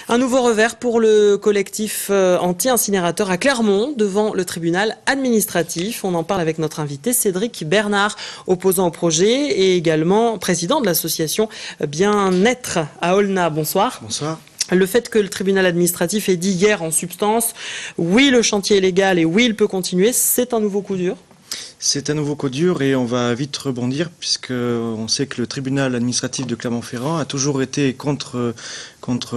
Un nouveau revers pour le collectif anti-incinérateur à Clermont devant le tribunal administratif. On en parle avec notre invité Cédric Bernard, opposant au projet et également président de l'association Bien-être à Aulnat. Bonsoir. Bonsoir. Le fait que le tribunal administratif ait dit hier en substance « oui, le chantier est légal et oui, il peut continuer », c'est un nouveau coup dur. C'est un nouveau coup dur et on va vite rebondir puisque on sait que le tribunal administratif de Clermont-Ferrand a toujours été contre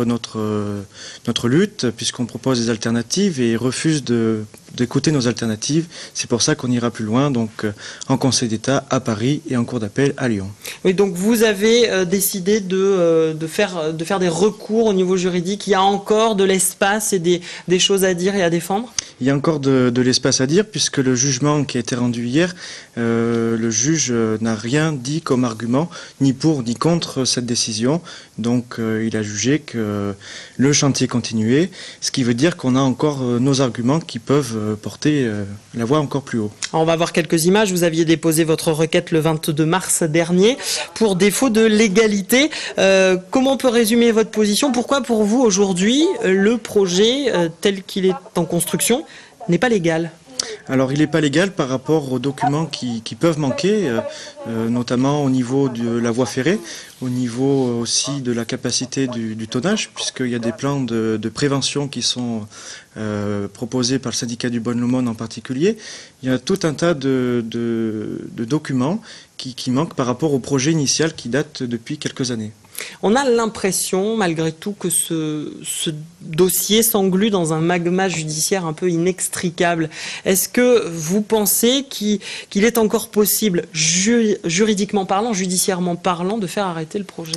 notre lutte puisqu'on propose des alternatives et refuse d'écouter nos alternatives. C'est pour ça qu'on ira plus loin, donc en Conseil d'État à Paris et en Cour d'appel à Lyon. Oui, donc vous avez décidé de faire des recours au niveau juridique. Il y a encore de l'espace et des choses à dire et à défendre? Il y a encore de l'espace à dire puisque le jugement qui a été rendu hier, le juge n'a rien dit comme argument, ni pour ni contre cette décision. Donc il a jugé que le chantier continuait, ce qui veut dire qu'on a encore nos arguments qui peuvent porter la voix encore plus haut. Alors on va voir quelques images. Vous aviez déposé votre requête le 22 mars dernier pour défaut de légalité. Comment on peut résumer votre position? Pourquoi pour vous aujourd'hui le projet tel qu'il est en construction n'est pas légal? Alors il n'est pas légal par rapport aux documents qui peuvent manquer, notamment au niveau de la voie ferrée, au niveau aussi de la capacité du tonnage, puisqu'il y a des plans de prévention qui sont proposés par le syndicat du Bonne-Lomone en particulier. Il y a tout un tas de documents qui manquent par rapport au projet initial qui date depuis quelques années. On a l'impression, malgré tout, que ce dossier s'englue dans un magma judiciaire un peu inextricable. Est-ce que vous pensez qu'il est encore possible, juridiquement parlant, judiciairement parlant, de faire arrêter le projet?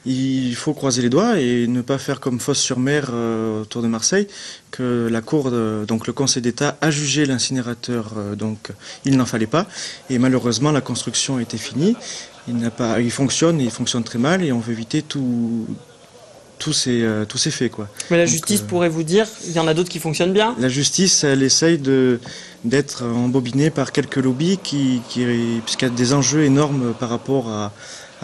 Il faut croiser les doigts et ne pas faire comme Fos-sur-Mer autour de Marseille, que la Cour, donc le Conseil d'État, a jugé l'incinérateur, donc il n'en fallait pas. Et malheureusement, la construction était finie. Il fonctionne et il fonctionne très mal et on veut éviter tous ces faits, quoi. Mais la justice pourrait vous dire, il y en a d'autres qui fonctionnent bien. La justice, elle essaye d'être embobinée par quelques lobbies puisqu'il y a des enjeux énormes par rapport à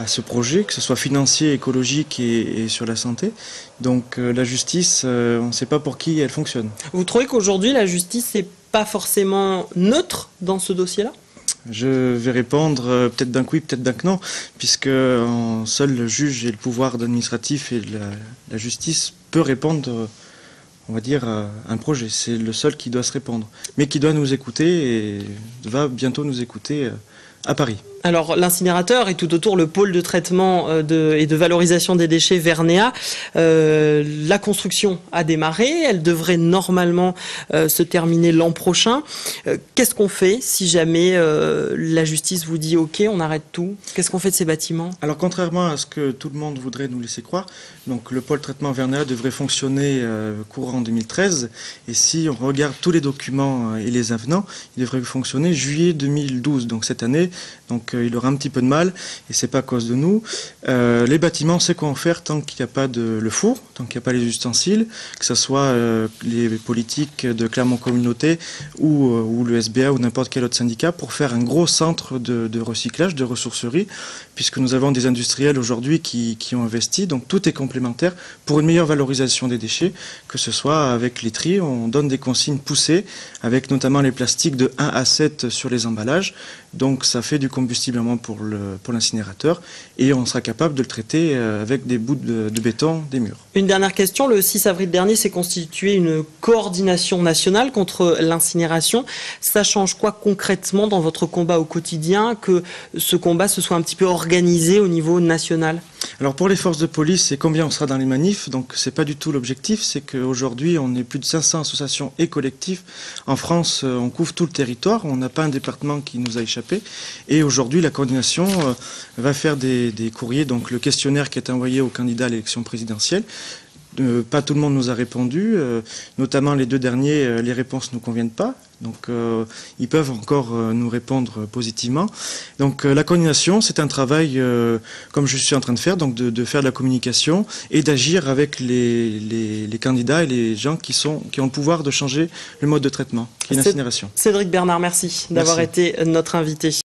ce projet, que ce soit financier, écologique et sur la santé. Donc la justice, on ne sait pas pour qui elle fonctionne. Vous trouvez qu'aujourd'hui la justice n'est pas forcément neutre dans ce dossier-là? Je vais répondre peut-être d'un que oui, peut-être d'un que non, puisque seul le juge et le pouvoir administratif et la justice peut répondre, on va dire, à un projet. C'est le seul qui doit se répondre, mais qui doit nous écouter et va bientôt nous écouter à Paris. Alors l'incinérateur et tout autour le pôle de traitement et de valorisation des déchets Vernéa, la construction a démarré, elle devrait normalement se terminer l'an prochain. Qu'est-ce qu'on fait si jamais la justice vous dit ok, on arrête tout? Qu'est-ce qu'on fait de ces bâtiments? Alors contrairement à ce que tout le monde voudrait nous laisser croire, donc le pôle de traitement Vernéa devrait fonctionner courant 2013 et si on regarde tous les documents et les avenants, il devrait fonctionner juillet 2012, donc cette année. Donc il aura un petit peu de mal et c'est pas à cause de nous. Les bâtiments, c'est quoi en faire tant qu'il n'y a pas le four, tant qu'il n'y a pas les ustensiles, que ce soit les politiques de Clermont Communauté ou le SBA ou n'importe quel autre syndicat pour faire un gros centre de recyclage, de ressourcerie, puisque nous avons des industriels aujourd'hui qui ont investi, donc tout est complémentaire pour une meilleure valorisation des déchets, que ce soit avec les tris, on donne des consignes poussées, avec notamment les plastiques de 1 à 7 sur les emballages, donc ça fait du combustible pour l'incinérateur et on sera capable de le traiter avec des bouts de béton des murs. Une dernière question, le 6 avril dernier s'est constituée une coordination nationale contre l'incinération. Ça change quoi concrètement dans votre combat au quotidien que ce combat se soit un petit peu organisé au niveau national? Alors pour les forces de police, c'est combien on sera dans les manifs, donc c'est pas du tout l'objectif, c'est qu'aujourd'hui on est plus de 500 associations et collectifs. En France, on couvre tout le territoire, on n'a pas un département qui nous a échappé. Et aujourd'hui, la coordination va faire des courriers, donc le questionnaire qui est envoyé aux candidats à l'élection présidentielle. Pas tout le monde nous a répondu, notamment les 2 derniers, les réponses ne nous conviennent pas. Donc ils peuvent encore nous répondre positivement. Donc la coordination, c'est un travail comme je suis en train de faire, donc de faire de la communication et d'agir avec les candidats et les gens qui ont le pouvoir de changer le mode de traitement, qui est l'incinération. Cédric Bernard, merci d'avoir été notre invité.